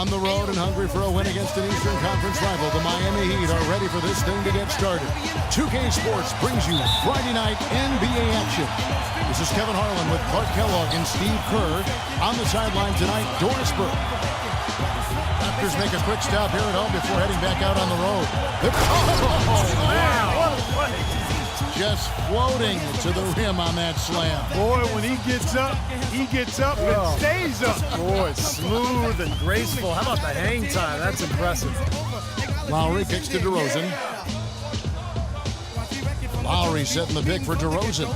On the road and hungry for a win against an Eastern Conference rival, the Miami Heat are ready for this thing to get started. 2K Sports brings you Friday night NBA action. This is Kevin Harlan with Clark Kellogg and Steve Kerr. On the sideline tonight, Doris Burke. Raptors make a quick stop here at home before heading back out on the road. Oh, man, what a play. Just floating to the rim on that slam. Boy, when he gets up and stays up. Boy, smooth and graceful. How about the hang time? That's impressive. Lowry kicks to DeRozan. Lowry setting the pick for DeRozan.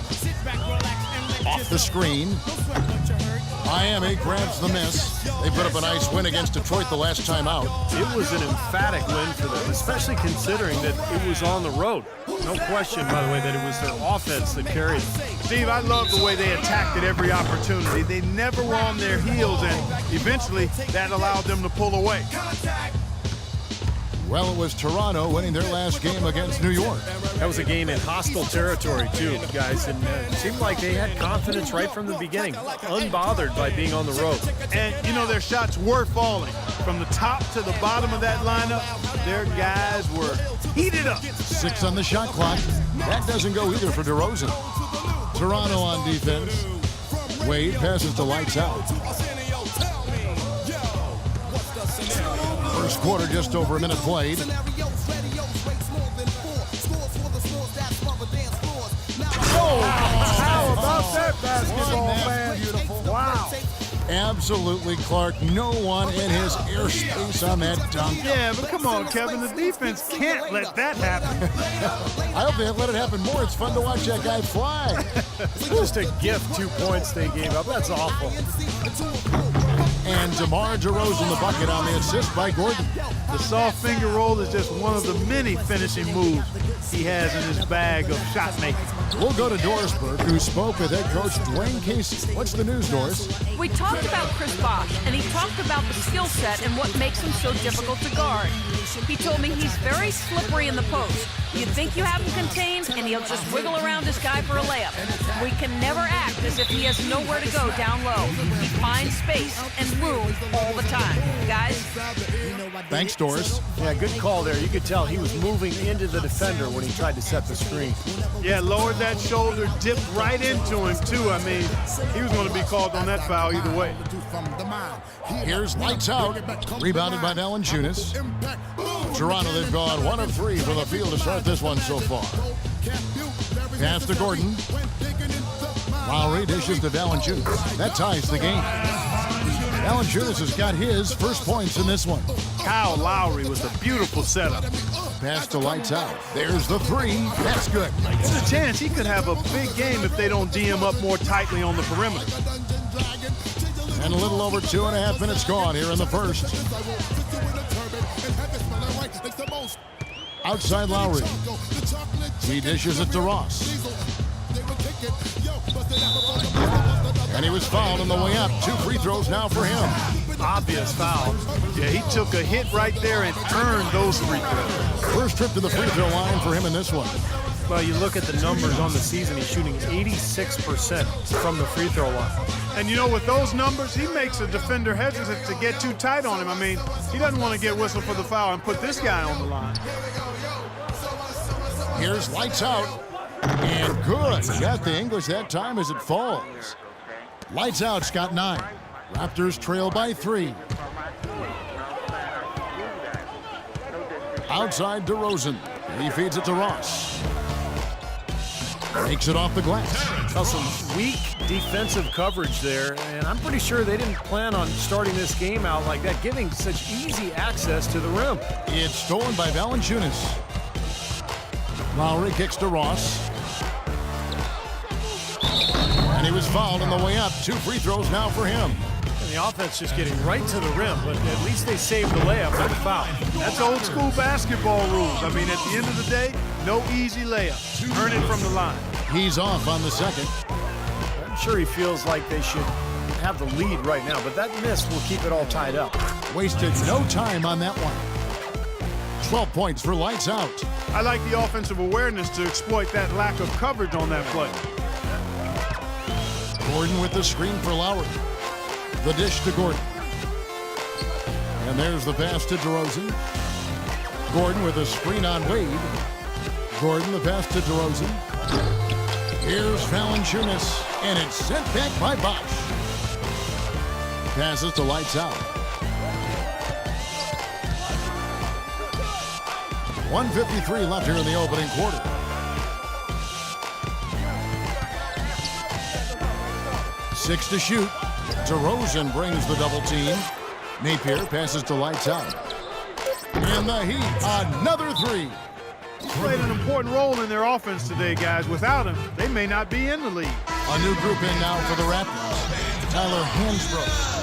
Off the screen. Miami grabs the miss. They put up a nice win against Detroit the last time out. It was an emphatic win for them, especially considering that it was on the road. No question, by the way, that it was their offense that carried them. Steve, I love the way they attacked at every opportunity. They never were on their heels, and eventually that allowed them to pull away. Well, it was Toronto winning their last game against New York. That was a game in hostile territory, too, guys. And it seemed like they had confidence right from the beginning, unbothered by being on the road. And, you know, their shots were falling. From the top to the bottom of that lineup, their guys were heated up. 6 on the shot clock. That doesn't go either for DeRozan. Toronto on defense. Wade passes to Lights Out. First quarter, just over a minute played. Oh, how about that basketball, man? Beautiful. Wow. Absolutely, Clark. No one in his airspace on that dunk. Yeah, but come on, Kevin. The defense can't let that happen. I hope they let it happen more. It's fun to watch that guy fly. Just a gift, 2 points they gave up. That's awful. And DeMar DeRozan the bucket on the assist by Gordon. The soft finger roll is just one of the many finishing moves he has in his bag of shot making. We'll go to Doris Burke, who spoke with head coach Dwayne Casey. What's the news, Doris? We talked about Chris Bosh, and he talked about the skill set and what makes him so difficult to guard. He told me he's very slippery in the post. You think you have him contained, and he'll just wiggle around his guy for a layup. We can never act as if he has nowhere to go down low. He finds space and room all the time. Guys? Thanks, Doris. Yeah, good call there. You could tell he was moving into the defender when he tried to set the screen. Yeah, lowered that shoulder, dipped right into him, too. I mean, he was going to be called on that foul either way. Here's Lights Out. Rebounded by Valanciunas. Toronto, they've gone 1 of 3 from the field to start this one so far. Pass to Gordon. Lowry dishes to Valanciunas. That ties the game. Valanciunas has got his first points in this one. Kyle Lowry was a beautiful setup. Pass to Lights Out. There's the 3. That's good. There's a chance he could have a big game if they don't D him up more tightly on the perimeter. And a little over 2.5 minutes gone here in the first. Outside Lowry. He dishes it to Ross. And he was fouled on the way up. 2 free throws now for him. Obvious foul. Yeah, he took a hit right there and earned those free throws. First trip to the free throw line for him in this one. Well, you look at the numbers on the season, he's shooting 86% from the free throw line. And you know, with those numbers, he makes a defender hesitant to get too tight on him. I mean, he doesn't want to get whistled for the foul and put this guy on the line. Here's Lights Out. And good. Got the English that time as it falls. Lights Out's got 9. Raptors trail by 3. Outside DeRozan. He feeds it to Ross. Makes it off the glass. Well, some weak defensive coverage there, and I'm pretty sure they didn't plan on starting this game out like that, giving such easy access to the rim. It's stolen by Valanciunas. Lowry kicks to Ross. And he was fouled on the way up. 2 free throws now for him. And the offense just getting right to the rim, but at least they saved the layup with the foul. That's old school basketball rules. I mean, at the end of the day, no easy layup. Earn it from the line. He's off on the second. I'm sure he feels like they should have the lead right now, but that miss will keep it all tied up. Wasted no time on that one. 12 points for Lights Out. I like the offensive awareness to exploit that lack of coverage on that play. Gordon with the screen for Lowry. The dish to Gordon. And there's the pass to DeRozan. Gordon with a screen on Wade. Gordon, the pass to DeRozan. Here's Valanciunas, and it's sent back by Bosch. Passes to Lights Out. 1:53 left here in the opening quarter. Six to shoot. DeRozan brings the double team. Napier passes to Lights Out. And the Heat, another three. He played an important role in their offense today, guys. Without him, they may not be in the league. A new group in now for the Raptors. Tyler Hansbrough.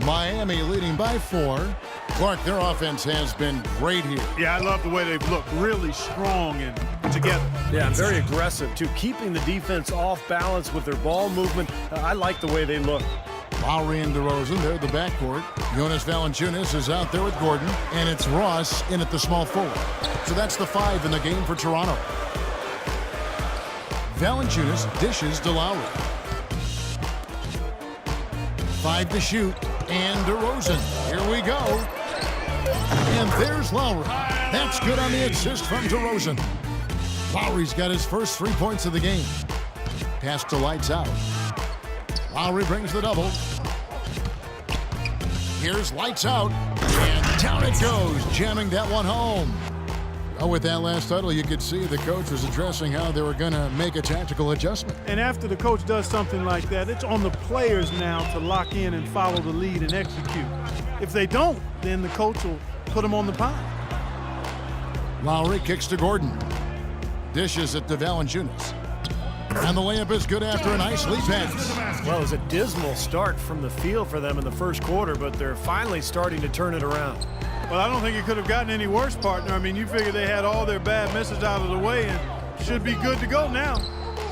Miami leading by 4. Clark, their offense has been great here. Yeah, I love the way they've looked. Really strong and together. Yeah, and very aggressive, too. Keeping the defense off balance with their ball movement. I like the way they look. Lowry and DeRozan, they're the backcourt. Jonas Valanciunas is out there with Gordon, and it's Ross in at the small forward. So that's the 5 in the game for Toronto. Valanciunas dishes to Lowry. 5 to shoot, and DeRozan. Here we go. And there's Lowry. That's good on the assist from DeRozan. Lowry's got his first 3 points of the game. Pass to Lights Out. Lowry brings the double. Here's Lights Out, and down it goes, jamming that one home. Oh, with that last title, you could see the coach was addressing how they were going to make a tactical adjustment. And after the coach does something like that, it's on the players now to lock in and follow the lead and execute. If they don't, then the coach will put them on the pile. Lowry kicks to Gordon. Dishes it to Valanciunas. And the layup is good after a nice lead pass. Well, it was a dismal start from the field for them in the first quarter, but they're finally starting to turn it around. Well, I don't think it could have gotten any worse, partner. I mean, you figure they had all their bad misses out of the way and should be good to go now.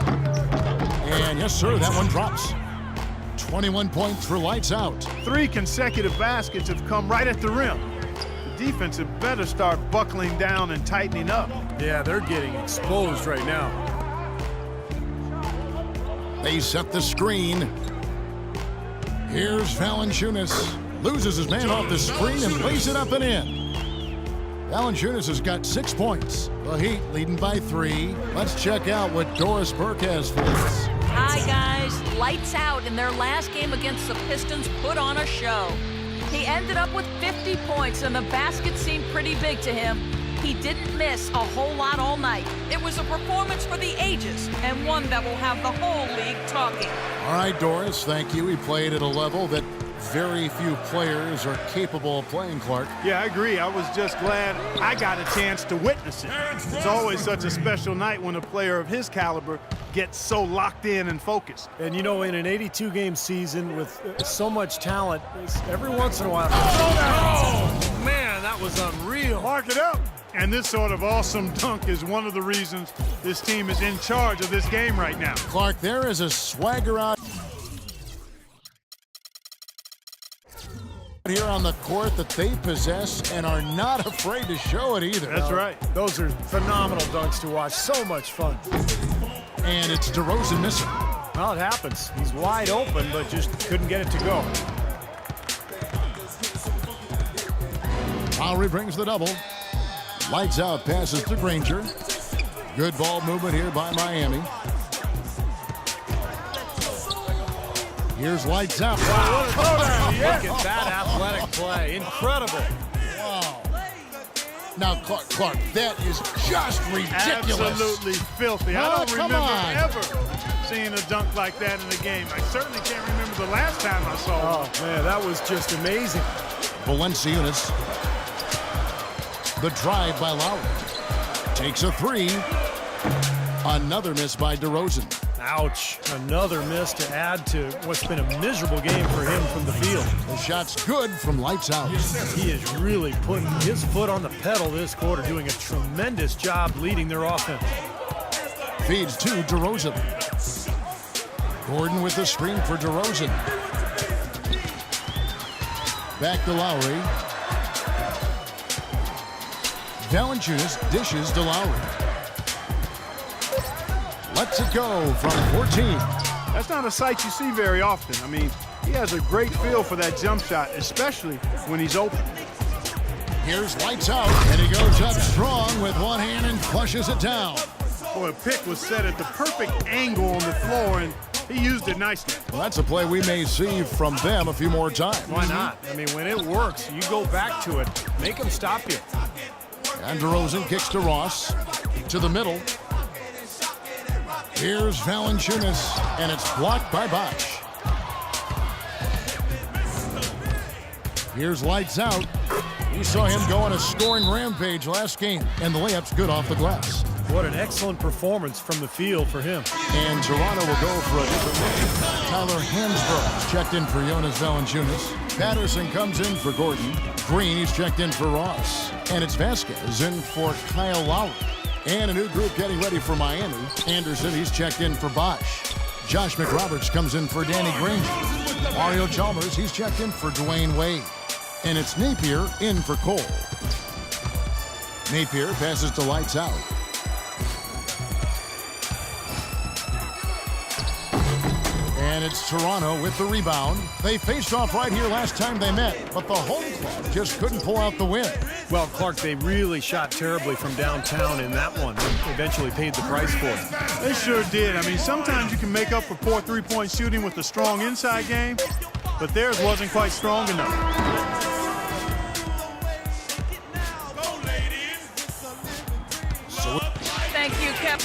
And yes, sir, that one drops. 21 points for Lights Out. 3 consecutive baskets have come right at the rim. The defense had better start buckling down and tightening up. Yeah, they're getting exposed right now. They set the screen. Here's Valanciunas. Loses his man off the screen and lays it up and in. Valanciunas has got 6 points. The Heat leading by 3. Let's check out what Doris Burke has for us. Hi, guys. Lights Out in their last game against the Pistons put on a show. He ended up with 50 points, and the basket seemed pretty big to him. He didn't miss a whole lot all night. It was a performance for the ages, and one that will have the whole league talking. All right, Doris, thank you. He played at a level that very few players are capable of playing, Clark. Yeah, I agree. I was just glad I got a chance to witness it. It's always such a special night when a player of his caliber gets so locked in and focused. And, you know, in an 82-game season with so much talent, every once in a while... Oh, man, that was unreal. Mark it up. And this sort of awesome dunk is one of the reasons this team is in charge of this game right now. Clark, there is a swagger out here on the court that they possess and are not afraid to show it either. That's right. Those are phenomenal dunks to watch. So much fun. And it's DeRozan missing. Well, it happens. He's wide open, but just couldn't get it to go. Lowry brings the double. Lights Out passes to Granger. Good ball movement here by Miami. Here's Lights Out. Wow, what a yes. Look at that athletic play. Incredible. Wow. Now, Clark, that is just ridiculous. Absolutely filthy. Oh, I don't remember come ever seeing a dunk like that in the game. I certainly can't remember the last time I saw it. Oh, man, that was just amazing. Valanciunas. The drive by Lowry. Takes a 3. Another miss by DeRozan. Ouch. Another miss to add to what's been a miserable game for him from the field. The shot's good from Lights Out. He is really putting his foot on the pedal this quarter, doing a tremendous job leading their offense. Feeds to DeRozan. Gordon with the screen for DeRozan. Back to Lowry. Valanciunas dishes to Lowry. Lets it go from 14. That's not a sight you see very often. I mean, he has a great feel for that jump shot, especially when he's open. Here's lights out, and he goes up strong with one hand and flushes it down. Boy, a pick was set at the perfect angle on the floor, and he used it nicely. Well, that's a play we may see from them a few more times. Why not? I mean, when it works, you go back to it. Make them stop you. And DeRozan kicks to Ross. To the middle. Here's Valanciunas, and it's blocked by Bosh. Here's lights out. We saw him go on a scoring rampage last game, and the layup's good off the glass. What an excellent performance from the field for him. And Toronto will go for a different look. Tyler Hansbrough checked in for Jonas Valanciunas. Patterson comes in for Gordon. Green, he's checked in for Ross. And it's Vasquez in for Kyle Lowry. And a new group getting ready for Miami. Anderson, he's checked in for Bosh. Josh McRoberts comes in for Danny Granger. Mario Chalmers, he's checked in for Dwayne Wade. And it's Napier in for Cole. Napier passes to lights out. And it's Toronto with the rebound. They faced off right here last time they met, but the home club just couldn't pull out the win. Well, Clark, they really shot terribly from downtown in that one and eventually paid the price for it. They sure did. I mean, sometimes you can make up for poor three-point shooting with a strong inside game, but theirs wasn't quite strong enough. Thank you, Cap.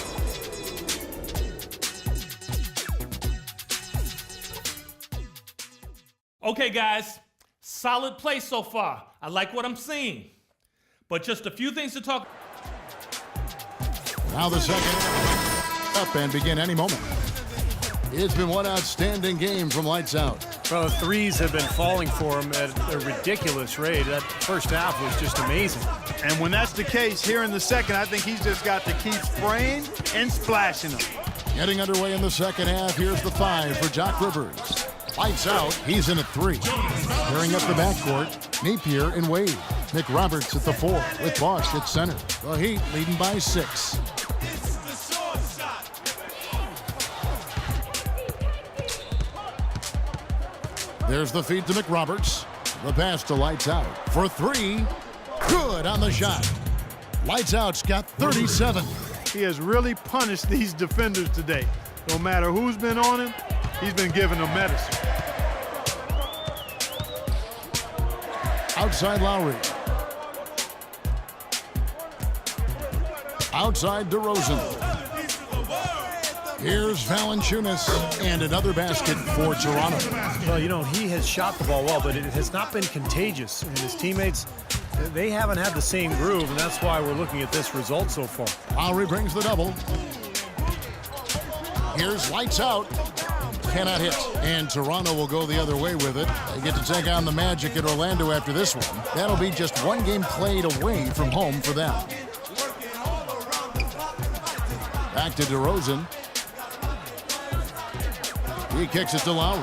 Okay, guys, solid play so far. I like what I'm seeing. But just a few things to talk. Now the second up and begin any moment. It's been one outstanding game from lights out. Well, the threes have been falling for him at a ridiculous rate. That first half was just amazing. And when that's the case, here in the second, I think he's just got to keep spraying and splashing them. Getting underway in the second half, here's the 5 for Doc Rivers. Lights out, he's in at 3. Clearing up the backcourt, Napier and Wade. McRoberts at the 4 with Bosh at center. The Heat leading by 6. There's the feed to McRoberts. The pass to lights out for 3. Good on the shot. Lights out's got 37. He has really punished these defenders today. No matter who's been on him, he's been giving them medicine. Outside Lowry. Outside DeRozan. Here's Valanciunas and another basket for Toronto. Well, you know, he has shot the ball well, but it has not been contagious. And his teammates, they haven't had the same groove, and that's why we're looking at this result so far. Lowry brings the double. Here's lights out. Cannot hit. And Toronto will go the other way with it. They get to take on the Magic at Orlando after this one. That'll be just one game played away from home for them. Back to DeRozan. He kicks it to Lowry.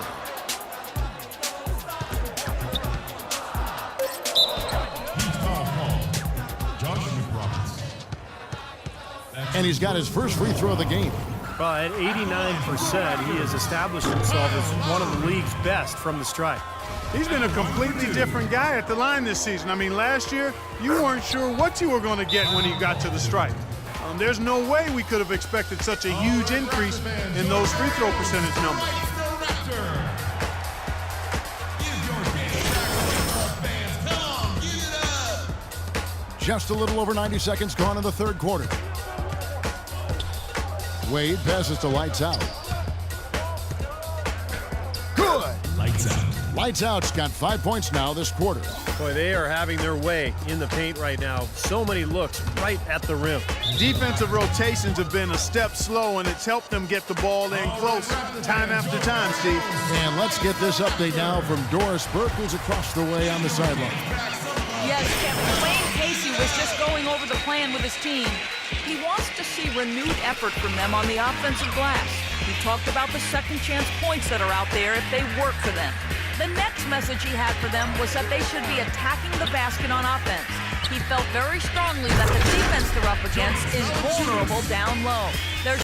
And he's got his first free throw of the game. Well, at 89%, he has established himself as one of the league's best from the stripe. He's been a completely different guy at the line this season. I mean, last year, you weren't sure what you were going to get when he got to the stripe. There's no way we could have expected such a huge increase in those free throw percentage numbers. Just a little over 90 seconds gone in the third quarter. Wade passes to lights out. Good. Lights out. Lights out's got 5 points now this quarter. Boy, they are having their way in the paint right now. So many looks right at the rim. Defensive rotations have been a step slow, and it's helped them get the ball in close time after time, Steve. And let's get this update now from Doris Burke, who's across the way on the sideline. Yes, Kevin. Wayne Casey was just going over the plan with his team. He wants to see renewed effort from them on the offensive glass. He talked about the second chance points that are out there if they work for them. The next message he had for them was that they should be attacking the basket on offense. He felt very strongly that the defense they're up against is vulnerable down low. There's